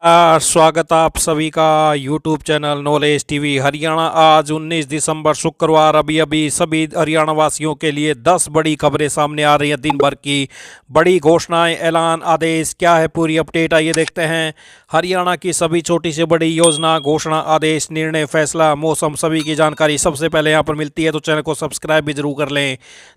स्वागत आप सभी का YouTube channel knowledge TV Haryana. आज 19 दिसंबर शुक्रवार अभी अभी सभी हरियाणा वासियों के लिए 10 बड़ी खबरें सामने आ रही हैं। दिन भर की बड़ी घोषणाएं, ऐलान, आदेश, क्या है पूरी अपडेट आइए देखते हैं। हरियाणा की सभी छोटी से बड़ी योजना, घोषणा, आदेश, निर्णय, फैसला, मौसम, सभी की जानकारी सबसे पहले यहाँ पर मिलती है, तो चैनल को सब्सक्राइब भी जरूर कर लें।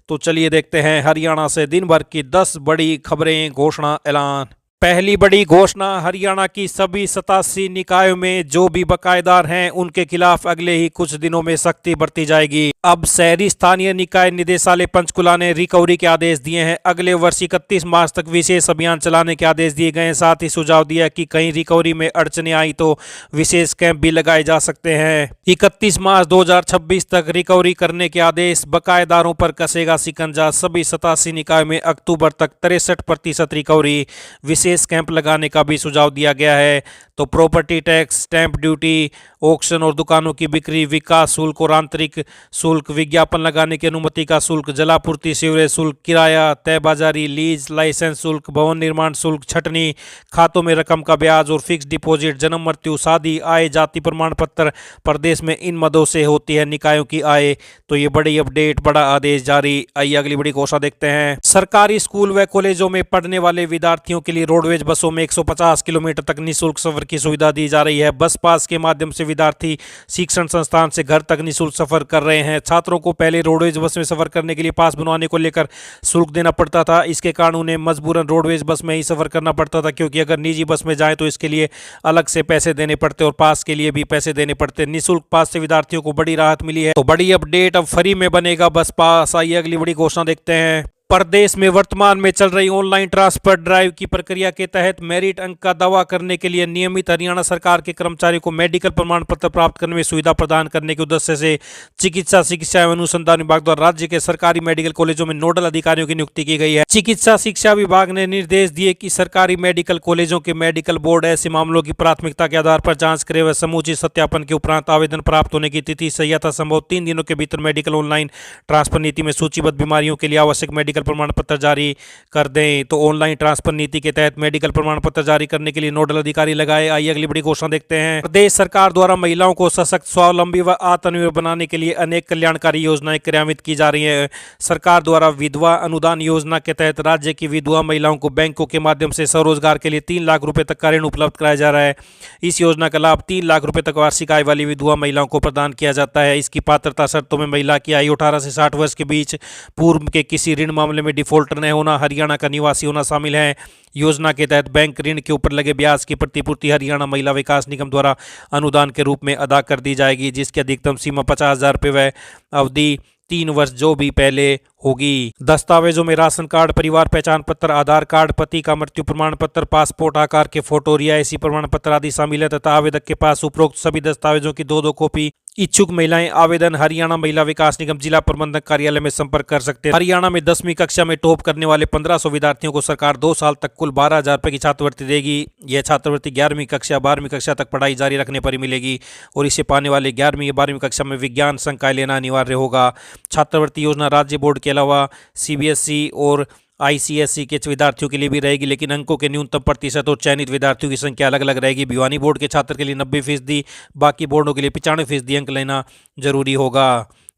तो चलिए देखते हैं हरियाणा से दिन भर की 10 बड़ी खबरें, घोषणा, ऐलान। पहली बड़ी घोषणा, हरियाणा की सभी 87 निकायों में जो भी बकायेदार हैं उनके खिलाफ अगले ही कुछ दिनों में सख्ती बरती जाएगी। अब शहरी स्थानीय निकाय निदेशालय पंचकुला ने रिकवरी के आदेश दिए हैं। अगले वर्ष 31 मार्च तक विशेष अभियान चलाने के आदेश दिए गए हैं। साथ ही सुझाव दिया कि कहीं रिकवरी में अड़चने आई तो विशेष कैंप भी लगाए जा सकते हैं। 31 मार्च 2026 तक रिकवरी करने के आदेश। बकायेदारों पर कसेगा शिकंजा। सभी 87 निकायों में अक्टूबर तक 63% रिकवरी। विशेष कैंप लगाने का भी सुझाव दिया गया है। तो property tax, stamp duty, auction और दुकानों की बिक्री, विकास शुल्क और आंतरिक शुल्क, विज्ञापन लगाने की अनुमति का शुल्क, जलापूर्ति, सीवरेज शुल्क, किराया, तय बाजारी, लीज, लाइसेंस शुल्क, भवन निर्माण शुल्क, छटनी, खातों में रकम का ब्याज और फिक्स डिपॉजिट, जन्म, मृत्यु, शादी, आय, जाति प्रमाण पत्र। प्रदेश में इन मदों से होती है निकायों की आय। तो ये बड़ी अपडेट, बड़ा आदेश जारी। आइए अगली बड़ी घोषणा देखते हैं। सरकारी स्कूल व कॉलेजों में पढ़ने वाले विद्यार्थियों के लिए रोडवेज बसों में 150 किलोमीटर तक निःशुल्क सफर की सुविधा दी जा रही है। बस पास के माध्यम से विद्यार्थी शिक्षण संस्थान से घर तक निःशुल्क सफर कर रहे हैं। छात्रों को पहले रोडवेज बस में सफर करने के लिए पास बनवाने को लेकर शुल्क देना पड़ता था। इसके कारण उन्हें मजबूरन रोडवेज बस में ही सफर करना पड़ता था, क्योंकि अगर निजी बस में जाए तो इसके लिए अलग से पैसे देने पड़ते और पास के लिए भी पैसे देने पड़ते। निःशुल्क पास से विद्यार्थियों को बड़ी राहत मिली है। तो बड़ी अपडेट, अब फ्री में बनेगा बस पास। आइए अगली बड़ी घोषणा देखते हैं। प्रदेश में वर्तमान में चल रही ऑनलाइन ट्रांसफर ड्राइव की प्रक्रिया के तहत मेरिट अंक का दावा करने के लिए नियमित हरियाणा सरकार के कर्मचारियों को मेडिकल प्रमाण पत्र प्राप्त करने में सुविधा प्रदान करने के उद्देश्य से चिकित्सा शिक्षा एवं अनुसंधान विभाग द्वारा राज्य के सरकारी मेडिकल कॉलेजों में नोडल अधिकारियों की नियुक्ति की गई है। चिकित्सा शिक्षा विभाग ने निर्देश दिए कि सरकारी मेडिकल कॉलेजों के मेडिकल बोर्ड ऐसे मामलों की प्राथमिकता के आधार पर जाँच करे व समुचित सत्यापन के उपरांत आवेदन प्राप्त होने की तिथि से यथासंभव 3 दिनों के भीतर मेडिकल ऑनलाइन ट्रांसफर नीति में सूचीबद्ध बीमारियों के लिए आवश्यक मेडिकल प्रमाण पत्र जारी कर दें। तो ऑनलाइन ट्रांसफर नीति के तहत मेडिकल प्रमाण पत्र जारी करने के लिए नोडल अधिकारी लगाए। आइए अगली बड़ी घोषणा देखते हैं। प्रदेश सरकार द्वारा महिलाओं को सशक्त, स्वावलंबी व आत्मनिर्भर बनाने के लिए अनेक कल्याणकारी योजनाएं क्रियान्वित की जा रही हैं। सरकार द्वारा विधवा अनुदान योजना के तहत राज्य की विधवा महिलाओं को बैंकों के माध्यम से स्वरोजगार के लिए 3 लाख रुपए तक का ऋण उपलब्ध कराया जा रहा है। इस योजना का लाभ 3 लाख रुपए तक वार्षिक आय वाली विधवा महिलाओं को प्रदान किया जाता है। इसकी पात्रता शर्तों में महिला की आयु 18 से 60 वर्ष के बीच, पूर्व के किसी ऋण मामले में डिफॉल्टर न होना, हरियाणा का निवासी होना शामिल है। योजना के तहत बैंक ऋण के ऊपर लगे ब्याज की प्रतिपूर्ति हरियाणा महिला विकास निगम द्वारा अनुदान के रूप में अदा कर दी जाएगी, जिसकी अधिकतम सीमा 50,000 रुपये व अवधि 3 वर्ष जो भी पहले होगी। दस्तावेजों में राशन कार्ड, परिवार पहचान पत्र, आधार कार्ड, पति का मृत्यु प्रमाण पत्र, पासपोर्ट आकार के फोटो, रिहायशी प्रमाण पत्र आदि शामिल है तथा आवेदक के पास उपरोक्त सभी दस्तावेजों की 2-2 कॉपी। इच्छुक महिलाएं आवेदन हरियाणा महिला विकास निगम जिला प्रबंधक कार्यालय में संपर्क कर सकते हैं। हरियाणा में 10वीं कक्षा में टॉप करने वाले 1500 विद्यार्थियों को सरकार 2 साल तक कुल 12,000 रुपये की छात्रवृत्ति देगी। यह छात्रवृत्ति 11वीं कक्षा 12वीं कक्षा तक पढ़ाई जारी रखने पर ही मिलेगी और इसे पाने वाले 11वीं या 12वीं कक्षा में विज्ञान संकाय लेना अनिवार्य होगा। छात्रवृत्ति योजना राज्य बोर्ड के अलावा सीबीएसई और आईसीएसई के विद्यार्थियों के लिए भी रहेगी, लेकिन अंकों के न्यूनतम प्रतिशत और चयनित विद्यार्थियों की संख्या अलग अलग रहेगी। भिवानी बोर्ड के छात्र के लिए 90%, बाकी बोर्डों के लिए 95% अंक लेना जरूरी होगा।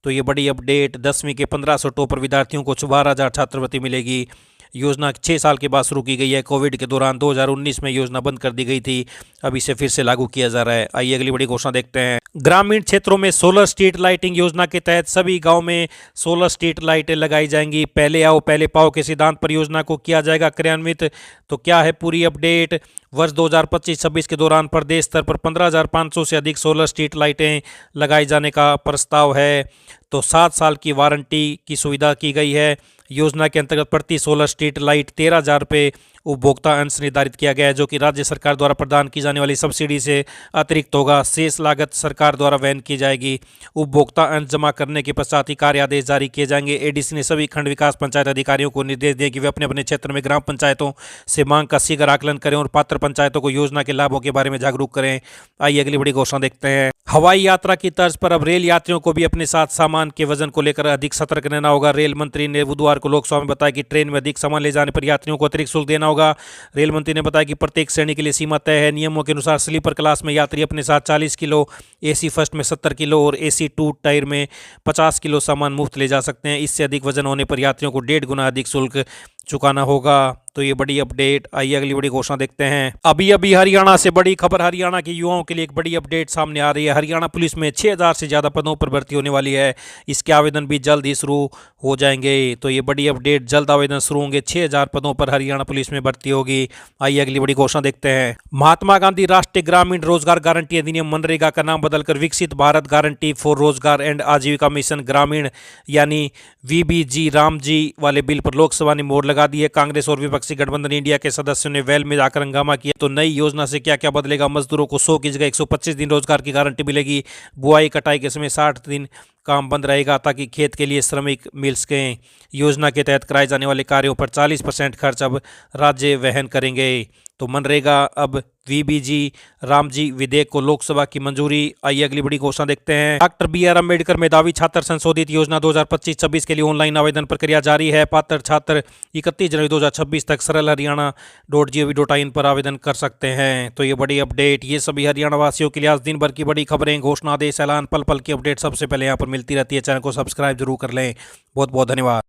तो ये बड़ी अपडेट, 10वीं के 1500 टॉपर विद्यार्थियों को 12,000 छात्रवृत्ति मिलेगी। योजना 6 साल के बाद शुरू की गई है। कोविड के दौरान 2019 में योजना बंद कर दी गई थी, अब इसे फिर से लागू किया जा रहा है। आइए अगली बड़ी घोषणा देखते हैं। ग्रामीण क्षेत्रों में सोलर स्ट्रीट लाइटिंग योजना के तहत सभी गांव में सोलर स्ट्रीट लाइटें लगाई जाएंगी। पहले आओ पहले पाओ के सिद्धांत पर योजना को किया जाएगा क्रियान्वित। तो क्या है पूरी अपडेट। वर्ष 2025-26 के दौरान प्रदेश स्तर पर 15,500 से अधिक सोलर स्ट्रीट लाइटें लगाए जाने का प्रस्ताव है। तो 7 साल की वारंटी की सुविधा की गई है। योजना के अंतर्गत प्रति सोलर स्ट्रीट लाइट 13,000 रुपये उपभोक्ता अंश निर्धारित किया गया है, जो कि राज्य सरकार द्वारा प्रदान की जाने वाली सब्सिडी से अतिरिक्त होगा। शेष लागत सरकार द्वारा वहन की जाएगी। उपभोक्ता अंश जमा करने के पश्चात ही कार्य आदेश जारी किए जाएंगे। एडीसी ने सभी खंड विकास पंचायत अधिकारियों को निर्देश दिए कि वे अपने अपने क्षेत्र में ग्राम पंचायतों से मांग का शीघ्र आकलन करें और पात्र पंचायतों को योजना के लाभों के बारे में जागरूक करें। आइए अगली बड़ी घोषणा देखते हैं। हवाई यात्रा की तर्ज पर अब रेल यात्रियों को भी अपने साथ सामान के वजन को लेकर अधिक सतर्क रहना होगा। रेल मंत्री ने बुधवार को लोकसभा में बताया कि ट्रेन में अधिक सामान ले जाने पर यात्रियों को अतिरिक्त शुल्क देना होगा। रेल मंत्री ने बताया कि प्रत्येक श्रेणी के लिए सीमा तय है। नियमों के अनुसार स्लीपर क्लास में यात्री अपने साथ 40 किलो, एसी फर्स्ट में 70 किलो और एसी टू टायर में 50 किलो सामान मुफ्त ले जा सकते हैं। इससे अधिक वजन होने पर यात्रियों को 1.5 गुना अधिक शुल्क चुकाना होगा। तो ये बड़ी अपडेट। आइए अगली बड़ी घोषणा देखते हैं। अभी अभी हरियाणा से बड़ी खबर। हरियाणा के युवाओं के लिए एक बड़ी अपडेट सामने आ रही है। हरियाणा पुलिस में 6000 से ज़्यादा पदों पर भर्ती होने वाली है। इसके आवेदन भी जल्द ही शुरू हो जाएंगे। तो ये बड़ी अपडेट, जल्द आवेदन शुरू होंगे। 6000 पदों पर हरियाणा पुलिस में भर्ती होगी। आइए अगली बड़ी घोषणा देखते हैं। महात्मा गांधी राष्ट्रीय ग्रामीण रोजगार गारंटी अधिनियम मनरेगा का नाम बदलकर विकसित भारत गारंटी फॉर रोजगार एंड आजीविका मिशन ग्रामीण यानी वीबीजी रामजी वाले बिल पर लोकसभा ने मोहर लगा दी है। कांग्रेस और विपक्षी गठबंधन इंडिया के सदस्यों ने वेल में जाकर हंगामा किया। तो नई योजना से क्या क्या बदलेगा? मजदूरों को 100 की जगह 125 दिन रोजगार की गारंटी मिलेगी। बुआई कटाई के समय 60 दिन काम बंद रहेगा ताकि खेत के लिए श्रमिक मिल सकें। योजना के तहत कराए जाने वाले कार्यों पर 40% खर्च अब राज्य वहन करेंगे। तो मनरेगा अब वीबीजी रामजी विधेयक को लोकसभा की मंजूरी। आइए अगली बड़ी घोषणा देखते हैं। डॉक्टर BR अम्बेडकर मेधावी छात्र संशोधित योजना 2025-26 के लिए ऑनलाइन आवेदन प्रक्रिया जारी है। पात्र छात्र 31 जनवरी 2026 तक सरल हरियाणा.gov.in पर आवेदन कर सकते हैं। तो ये बड़ी अपडेट, ये सभी हरियाणा वासियों के लिए आज दिन भर की बड़ी खबरें, घोषणा, आदेश, ऐलान, पल पल की अपडेट सबसे पहले यहाँ पर मिलती रहती है। चैनल को सब्सक्राइब जरूर कर लें। बहुत बहुत धन्यवाद।